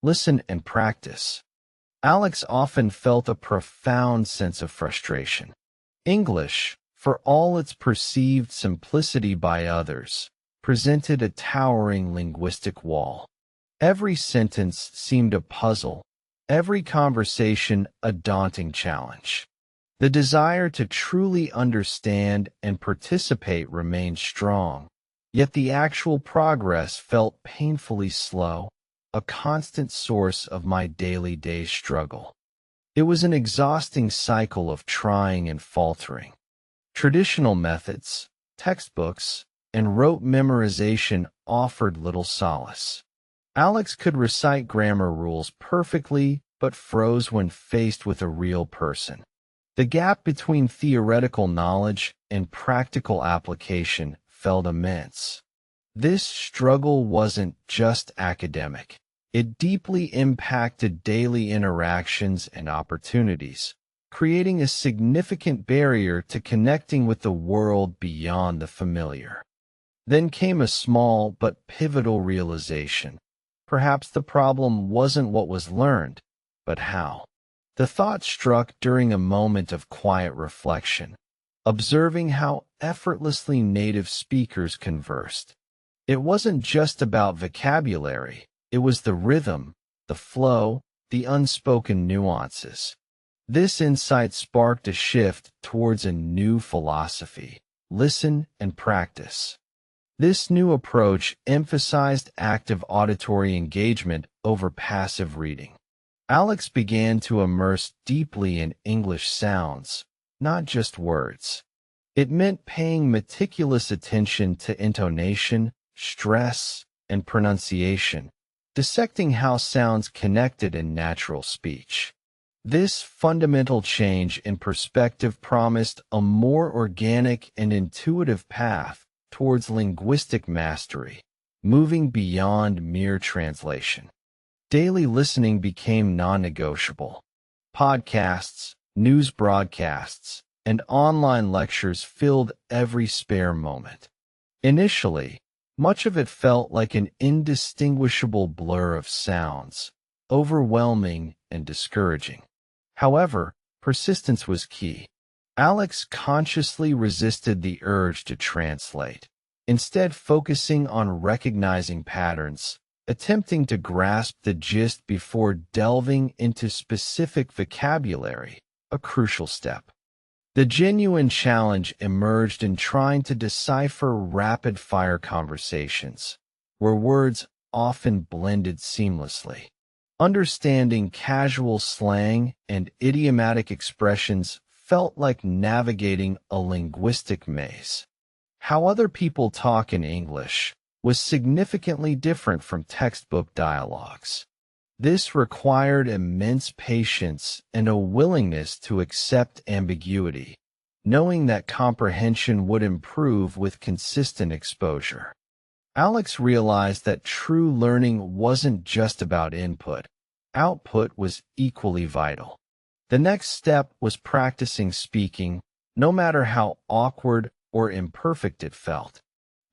listen, and practice. Alex often felt a profound sense of frustration. English, for all its perceived simplicity by others, presented a towering linguistic wall. Every sentence seemed a puzzle, every conversation a daunting challenge. The desire to truly understand and participate remained strong, yet the actual progress felt painfully slow, a constant source of my daily struggle. It was an exhausting cycle of trying and faltering. Traditional methods, textbooks, and rote memorization offered little solace. Alex could recite grammar rules perfectly, but froze when faced with a real person. The gap between theoretical knowledge and practical application felt immense. This struggle wasn't just academic. It deeply impacted daily interactions and opportunities, creating a significant barrier to connecting with the world beyond the familiar. Then came a small but pivotal realization. Perhaps the problem wasn't what was learned, but how. The thought struck during a moment of quiet reflection, observing how effortlessly native speakers conversed. It wasn't just about vocabulary, it was the rhythm, the flow, the unspoken nuances. This insight sparked a shift towards a new philosophy: listen and practice. This new approach emphasized active auditory engagement over passive reading. Alex began to immerse deeply in English sounds, not just words. It meant paying meticulous attention to intonation, stress, and pronunciation, dissecting how sounds connected in natural speech. This fundamental change in perspective promised a more organic and intuitive path towards linguistic mastery, moving beyond mere translation. Daily listening became non-negotiable. Podcasts, news broadcasts, and online lectures filled every spare moment. Initially, much of it felt like an indistinguishable blur of sounds, overwhelming and discouraging. However, persistence was key. Alex consciously resisted the urge to translate, instead focusing on recognizing patterns, attempting to grasp the gist before delving into specific vocabulary, a crucial step. The genuine challenge emerged in trying to decipher rapid-fire conversations, where words often blended seamlessly. Understanding casual slang and idiomatic expressions felt like navigating a linguistic maze. How other people talk in English was significantly different from textbook dialogues. This required immense patience and a willingness to accept ambiguity, knowing that comprehension would improve with consistent exposure. Alex realized that true learning wasn't just about input. Output was equally vital. The next step was practicing speaking, no matter how awkward or imperfect it felt.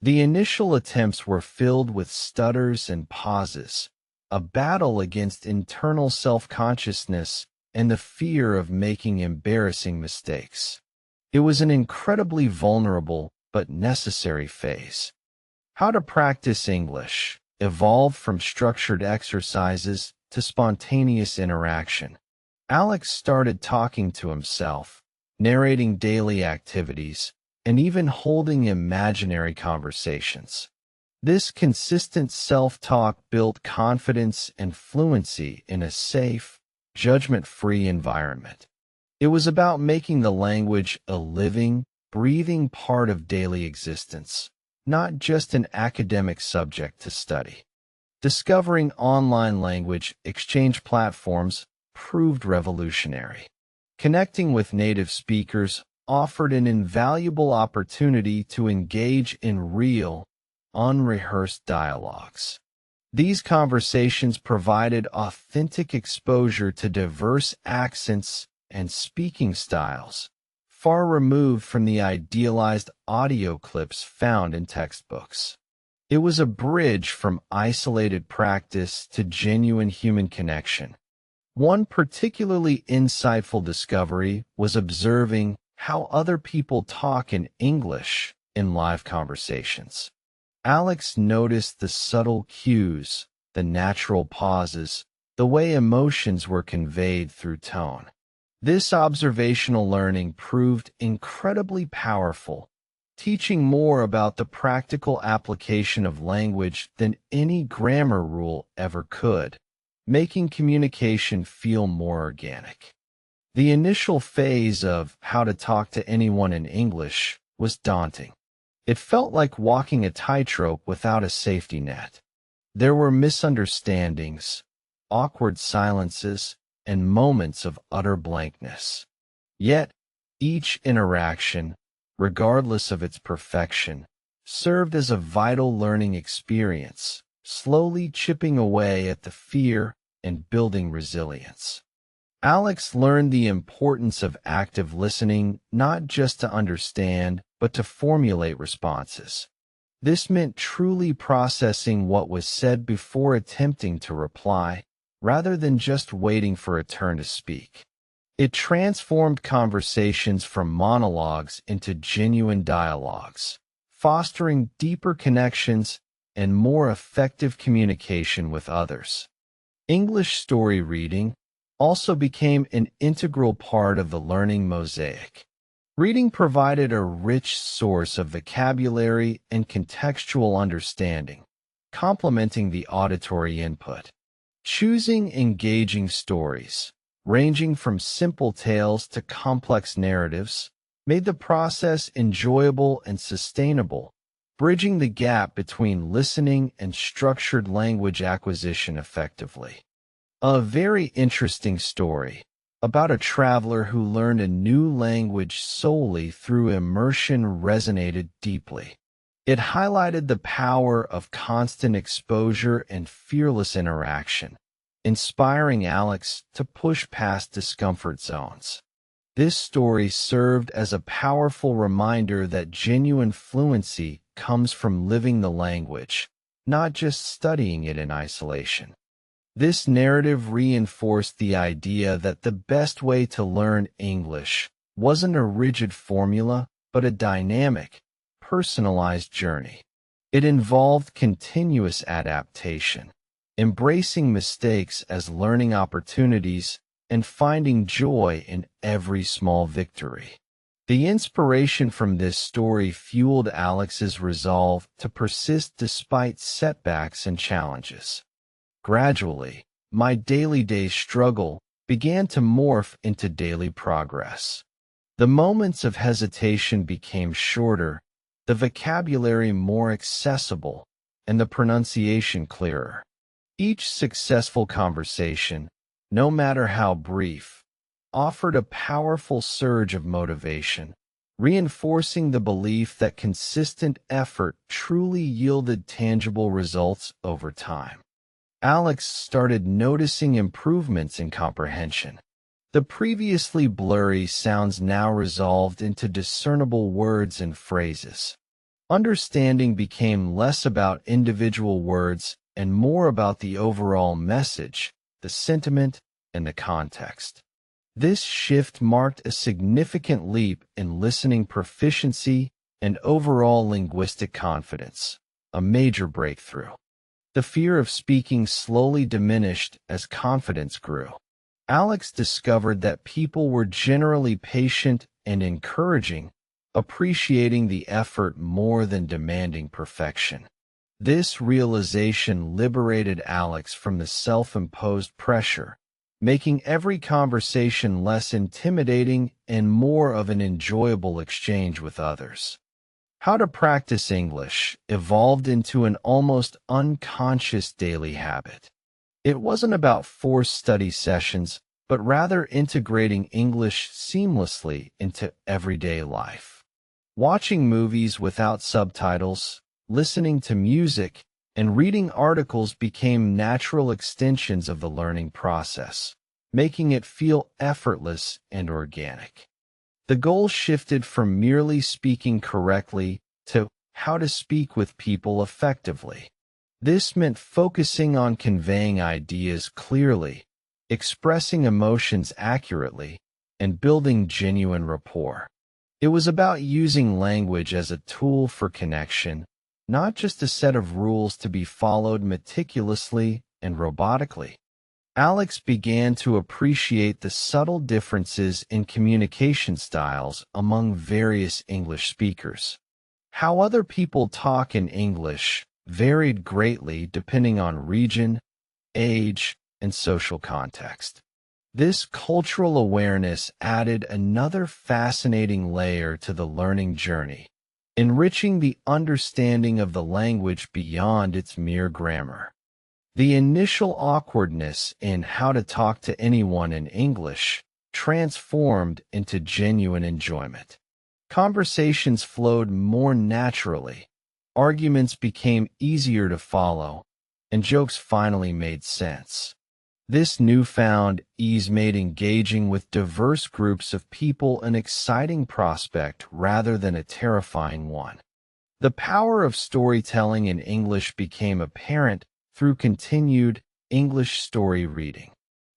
The initial attempts were filled with stutters and pauses, a battle against internal self-consciousness and the fear of making embarrassing mistakes. It was an incredibly vulnerable but necessary phase. How to practice English evolved from structured exercises to spontaneous interaction. Alex started talking to himself, narrating daily activities, and even holding imaginary conversations. This consistent self-talk built confidence and fluency in a safe, judgment-free environment. It was about making the language a living, breathing part of daily existence, not just an academic subject to study. Discovering online language exchange platforms proved revolutionary. Connecting with native speakers offered an invaluable opportunity to engage in real, unrehearsed dialogues. These conversations provided authentic exposure to diverse accents and speaking styles, far removed from the idealized audio clips found in textbooks. It was a bridge from isolated practice to genuine human connection. One particularly insightful discovery was observing how other people talk in English in live conversations. Alex noticed the subtle cues, the natural pauses, the way emotions were conveyed through tone. This observational learning proved incredibly powerful, teaching more about the practical application of language than any grammar rule ever could, making communication feel more organic. The initial phase of how to talk to anyone in English was daunting. It felt like walking a tightrope without a safety net. There were misunderstandings, awkward silences, and moments of utter blankness. Yet, each interaction, regardless of its perfection, served as a vital learning experience, slowly chipping away at the fear and building resilience. Alex learned the importance of active listening not just to understand, but to formulate responses. This meant truly processing what was said before attempting to reply, rather than just waiting for a turn to speak. It transformed conversations from monologues into genuine dialogues, fostering deeper connections and more effective communication with others. English story reading also became an integral part of the learning mosaic. Reading provided a rich source of vocabulary and contextual understanding, complementing the auditory input. Choosing engaging stories, ranging from simple tales to complex narratives, made the process enjoyable and sustainable, bridging the gap between listening and structured language acquisition effectively. A very interesting story about a traveler who learned a new language solely through immersion resonated deeply. It highlighted the power of constant exposure and fearless interaction, inspiring Alex to push past discomfort zones. This story served as a powerful reminder that genuine fluency comes from living the language, not just studying it in isolation. This narrative reinforced the idea that the best way to learn English wasn't a rigid formula, but a dynamic, personalized journey. It involved continuous adaptation, embracing mistakes as learning opportunities, and finding joy in every small victory. The inspiration from this story fueled Alex's resolve to persist despite setbacks and challenges. Gradually, my daily struggle began to morph into daily progress. The moments of hesitation became shorter, the vocabulary more accessible, and the pronunciation clearer. Each successful conversation, no matter how brief, offered a powerful surge of motivation, reinforcing the belief that consistent effort truly yielded tangible results over time. Alex started noticing improvements in comprehension. The previously blurry sounds now resolved into discernible words and phrases. Understanding became less about individual words and more about the overall message, the sentiment, and the context. This shift marked a significant leap in listening proficiency and overall linguistic confidence, a major breakthrough. The fear of speaking slowly diminished as confidence grew. Alex discovered that people were generally patient and encouraging, appreciating the effort more than demanding perfection. This realization liberated Alex from the self-imposed pressure, making every conversation less intimidating and more of an enjoyable exchange with others. How to practice English evolved into an almost unconscious daily habit. It wasn't about forced study sessions, but rather integrating English seamlessly into everyday life. Watching movies without subtitles, listening to music, and reading articles became natural extensions of the learning process, making it feel effortless and organic. The goal shifted from merely speaking correctly to how to speak with people effectively. This meant focusing on conveying ideas clearly, expressing emotions accurately, and building genuine rapport. It was about using language as a tool for connection, not just a set of rules to be followed meticulously and robotically. Alex began to appreciate the subtle differences in communication styles among various English speakers. How other people talk in English varied greatly depending on region, age, and social context. This cultural awareness added another fascinating layer to the learning journey, enriching the understanding of the language beyond its mere grammar. The initial awkwardness in how to talk to anyone in English transformed into genuine enjoyment. Conversations flowed more naturally, arguments became easier to follow, and jokes finally made sense. This newfound ease made engaging with diverse groups of people an exciting prospect rather than a terrifying one. The power of storytelling in English became apparent through continued English story reading.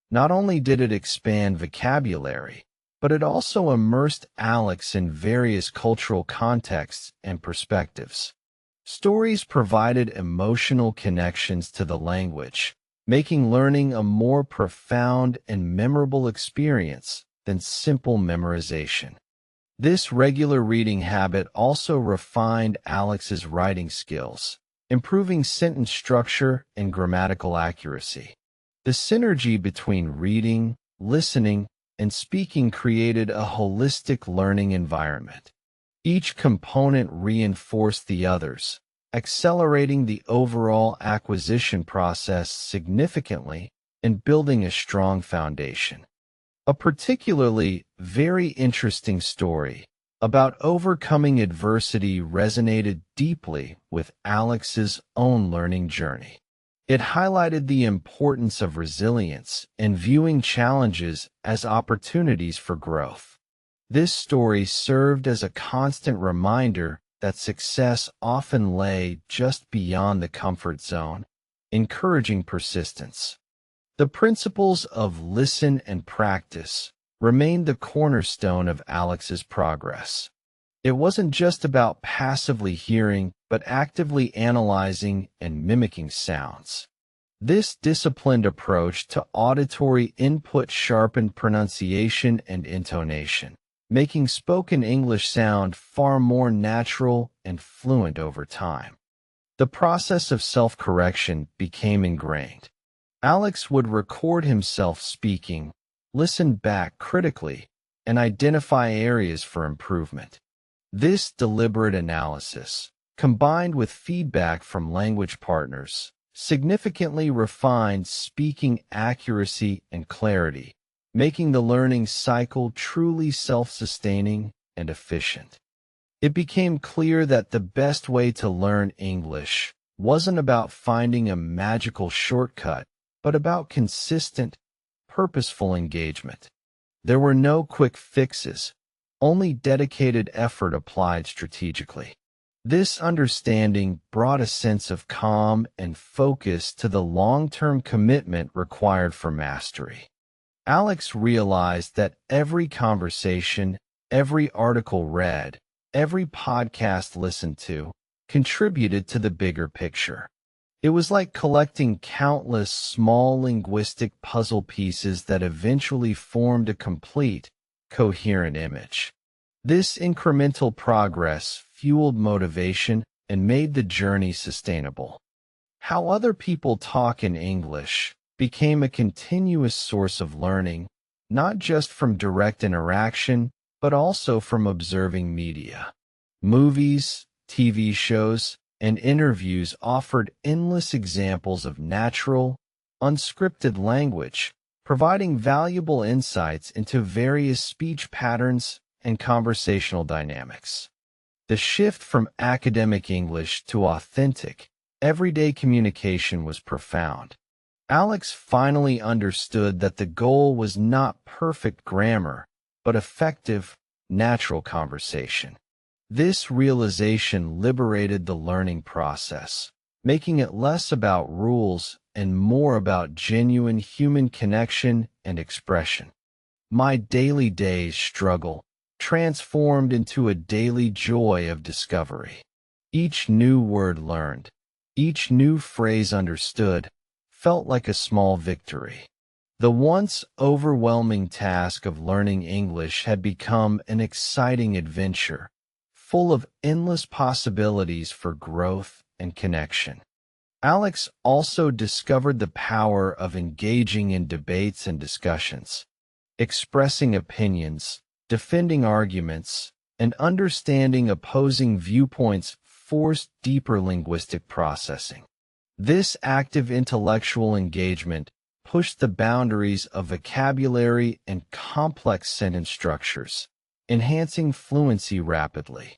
Not only did it expand vocabulary, but it also immersed Alex in various cultural contexts and perspectives. Stories provided emotional connections to the language, making learning a more profound and memorable experience than simple memorization. This regular reading habit also refined Alex's writing skills, improving sentence structure and grammatical accuracy. The synergy between reading, listening, and speaking created a holistic learning environment. Each component reinforced the others, accelerating the overall acquisition process significantly and building a strong foundation. A particularly very interesting story about overcoming adversity resonated deeply with Alex's own learning journey. It highlighted the importance of resilience and viewing challenges as opportunities for growth. This story served as a constant reminder that success often lay just beyond the comfort zone, encouraging persistence. The principles of listen and practice remained the cornerstone of Alex's progress. It wasn't just about passively hearing, but actively analyzing and mimicking sounds. This disciplined approach to auditory input sharpened pronunciation and intonation, making spoken English sound far more natural and fluent over time. The process of self-correction became ingrained. Alex would record himself speaking, listen back critically, and identify areas for improvement. This deliberate analysis, combined with feedback from language partners, significantly refined speaking accuracy and clarity, making the learning cycle truly self-sustaining and efficient. It became clear that the best way to learn English wasn't about finding a magical shortcut, but about consistent, purposeful engagement. There were no quick fixes, only dedicated effort applied strategically. This understanding brought a sense of calm and focus to the long-term commitment required for mastery. Alex realized that every conversation, every article read, every podcast listened to, contributed to the bigger picture. It was like collecting countless small linguistic puzzle pieces that eventually formed a complete, coherent image. This incremental progress fueled motivation and made the journey sustainable. How other people talk in English became a continuous source of learning, not just from direct interaction, but also from observing media. Movies, TV shows, and interviews offered endless examples of natural, unscripted language, providing valuable insights into various speech patterns and conversational dynamics. The shift from academic English to authentic, everyday communication was profound. Alex finally understood that the goal was not perfect grammar, but effective, natural conversation. This realization liberated the learning process, making it less about rules and more about genuine human connection and expression. My daily day's struggle transformed into a daily joy of discovery. Each new word learned, each new phrase understood, felt like a small victory. The once overwhelming task of learning English had become an exciting adventure, full of endless possibilities for growth and connection. Alex also discovered the power of engaging in debates and discussions, expressing opinions, defending arguments, and understanding opposing viewpoints forced deeper linguistic processing. This active intellectual engagement pushed the boundaries of vocabulary and complex sentence structures, enhancing fluency rapidly.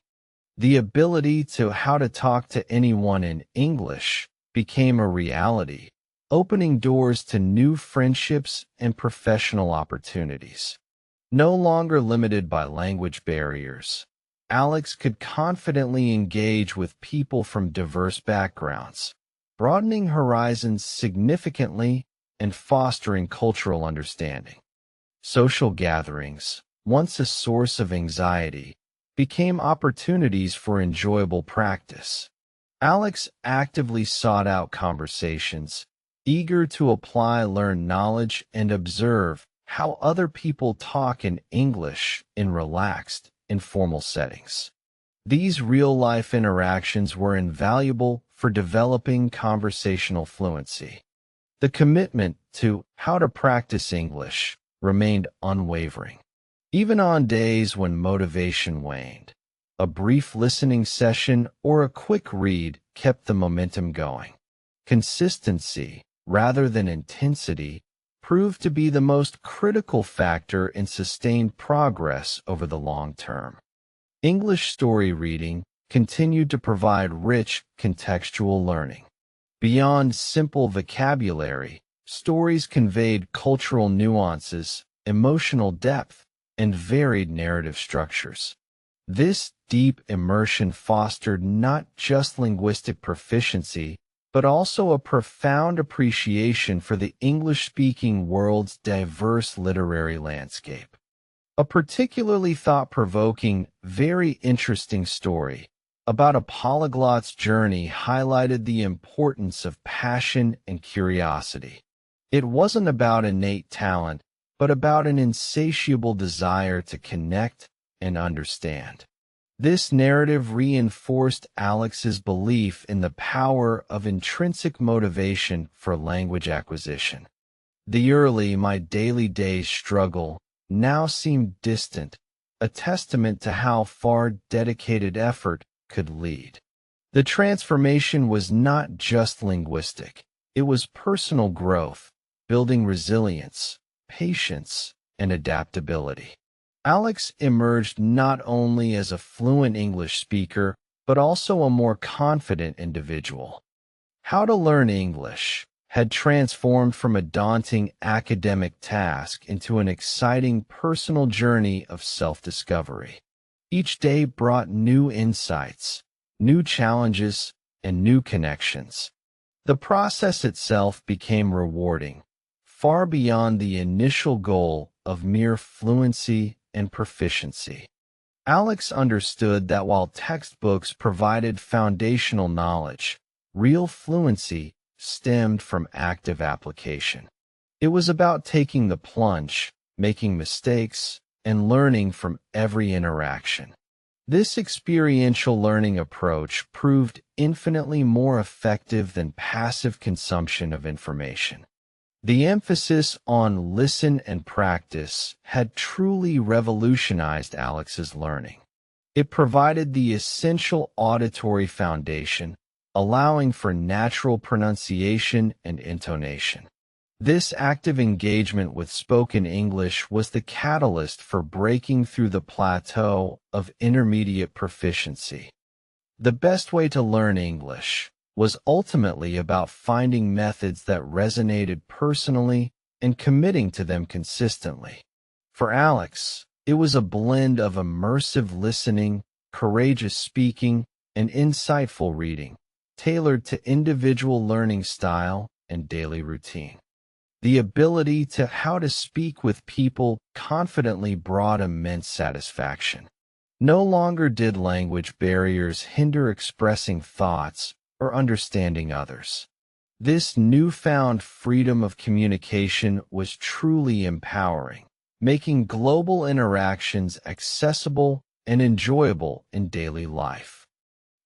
The ability to how to talk to anyone in English became a reality, opening doors to new friendships and professional opportunities. No longer limited by language barriers, Alex could confidently engage with people from diverse backgrounds, broadening horizons significantly and fostering cultural understanding. Social gatherings, once a source of anxiety, became opportunities for enjoyable practice. Alex actively sought out conversations, eager to apply learned knowledge and observe how other people talk in English in relaxed, informal settings. These real-life interactions were invaluable for developing conversational fluency. The commitment to how to practice English remained unwavering. Even on days when motivation waned, a brief listening session or a quick read kept the momentum going. Consistency, rather than intensity, proved to be the most critical factor in sustained progress over the long term. English story reading continued to provide rich, contextual learning. Beyond simple vocabulary, stories conveyed cultural nuances, emotional depth, and varied narrative structures. This deep immersion fostered not just linguistic proficiency, but also a profound appreciation for the English-speaking world's diverse literary landscape. A particularly thought-provoking, very interesting story about a polyglot's journey highlighted the importance of passion and curiosity. It wasn't about innate talent, but about an insatiable desire to connect and understand. This narrative reinforced Alex's belief in the power of intrinsic motivation for language acquisition. The early My Daily Days struggle now seemed distant, a testament to how far dedicated effort could lead. The transformation was not just linguistic, it was personal growth, building resilience, patience, and adaptability. Alex emerged not only as a fluent English speaker, but also a more confident individual. How to Learn English had transformed from a daunting academic task into an exciting personal journey of self-discovery. Each day brought new insights, new challenges, and new connections. The process itself became rewarding, far beyond the initial goal of mere fluency and proficiency. Alex understood that while textbooks provided foundational knowledge, real fluency stemmed from active application. It was about taking the plunge, making mistakes, and learning from every interaction. This experiential learning approach proved infinitely more effective than passive consumption of information. The emphasis on listen and practice had truly revolutionized Alex's learning. It provided the essential auditory foundation, allowing for natural pronunciation and intonation. This active engagement with spoken English was the catalyst for breaking through the plateau of intermediate proficiency. The best way to learn English was ultimately about finding methods that resonated personally and committing to them consistently. For Alex, it was a blend of immersive listening, courageous speaking, and insightful reading, tailored to individual learning style and daily routine. The ability to how to speak with people confidently brought immense satisfaction. No longer did language barriers hinder expressing thoughts or understanding others. This newfound freedom of communication was truly empowering, making global interactions accessible and enjoyable in daily life.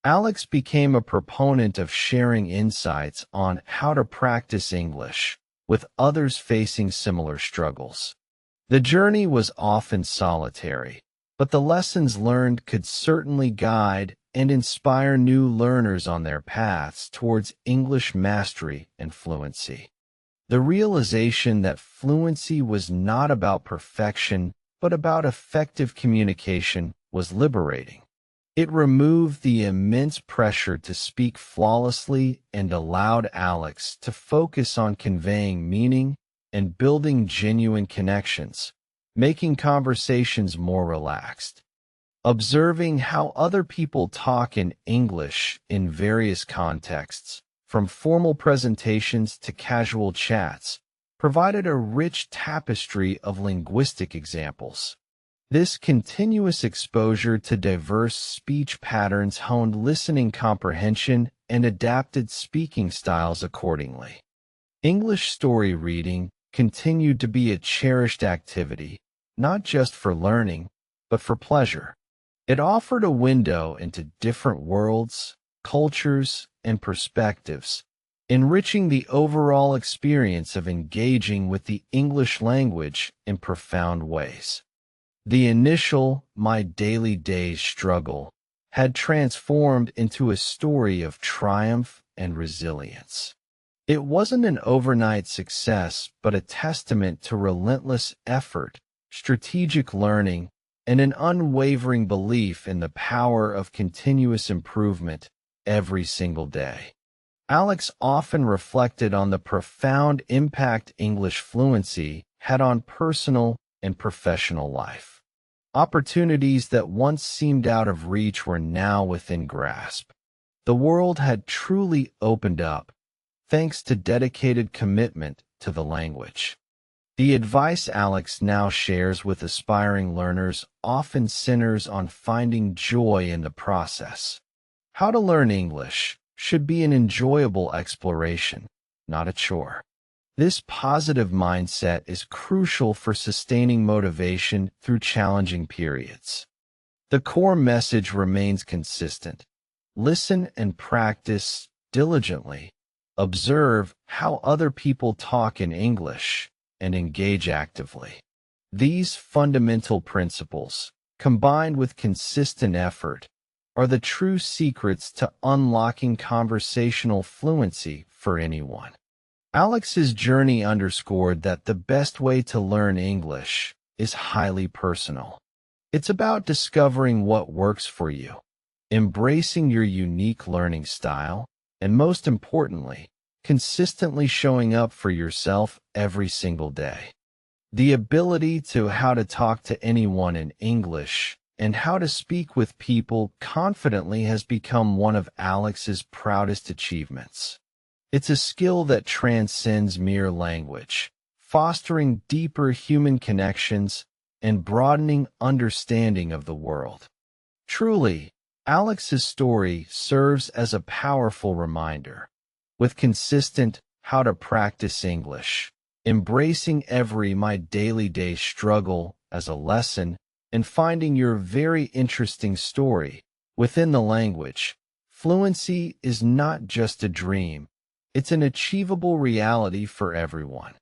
Alex became a proponent of sharing insights on how to practice English with others facing similar struggles. The journey was often solitary, but the lessons learned could certainly guide and inspire new learners on their paths towards English mastery and fluency. The realization that fluency was not about perfection, but about effective communication was liberating. It removed the immense pressure to speak flawlessly and allowed Alex to focus on conveying meaning and building genuine connections, making conversations more relaxed. Observing how other people talk in English in various contexts, from formal presentations to casual chats, provided a rich tapestry of linguistic examples. This continuous exposure to diverse speech patterns honed listening comprehension and adapted speaking styles accordingly. English story reading continued to be a cherished activity, not just for learning, but for pleasure. It offered a window into different worlds, cultures, and perspectives, enriching the overall experience of engaging with the English language in profound ways. The initial "my daily days" struggle had transformed into a story of triumph and resilience. It wasn't an overnight success, but a testament to relentless effort, strategic learning, and an unwavering belief in the power of continuous improvement every single day. Alex often reflected on the profound impact English fluency had on personal and professional life. Opportunities that once seemed out of reach were now within grasp. The world had truly opened up, thanks to dedicated commitment to the language. The advice Alex now shares with aspiring learners often centers on finding joy in the process. How to learn English should be an enjoyable exploration, not a chore. This positive mindset is crucial for sustaining motivation through challenging periods. The core message remains consistent. Listen and practice diligently. Observe how other people talk in English and engage actively. These fundamental principles, combined with consistent effort, are the true secrets to unlocking conversational fluency for anyone. Alex's journey underscored that the best way to learn English is highly personal. It's about discovering what works for you, embracing your unique learning style, and most importantly, consistently showing up for yourself every single day. The ability to how to talk to anyone in English and how to speak with people confidently has become one of Alex's proudest achievements. It's a skill that transcends mere language, fostering deeper human connections and broadening understanding of the world. Truly, Alex's story serves as a powerful reminder. With consistent how to practice English, embracing every my daily day struggle as a lesson, and finding your very interesting story within the language, fluency is not just a dream, it's an achievable reality for everyone.